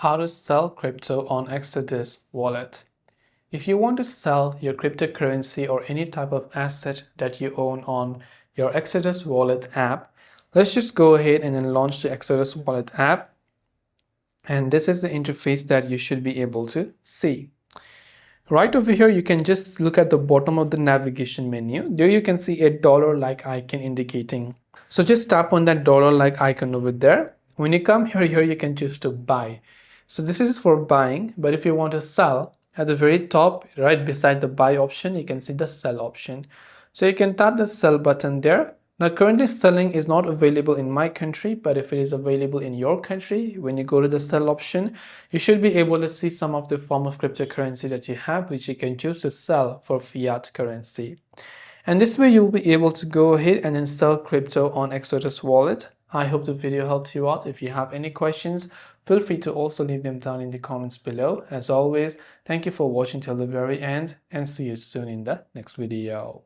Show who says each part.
Speaker 1: How to sell crypto on Exodus wallet. If you want to sell your cryptocurrency or any type of asset that you own on your Exodus wallet app, let's just go ahead and then launch the Exodus wallet app. And this is the interface that you should be able to see. Right over here, you can just look at the bottom of the navigation menu. There you can see a dollar-like icon indicating. So just tap on that dollar-like icon over there. When you come here you can choose to buy. So this is for buying, but if you want to sell, at the very top, right beside the buy option, you can see the sell option. So you can tap the sell button there. Now currently selling is not available in my country, but if it is available in your country, when you go to the sell option, you should be able to see some of the form of cryptocurrency that you have, which you can choose to sell for fiat currency. And this way you'll be able to go ahead and then sell crypto on Exodus wallet. I hope the video helped you out. If you have any questions, feel free to also leave them down in the comments below. As always, thank you for watching till the very end and see you soon in the next video.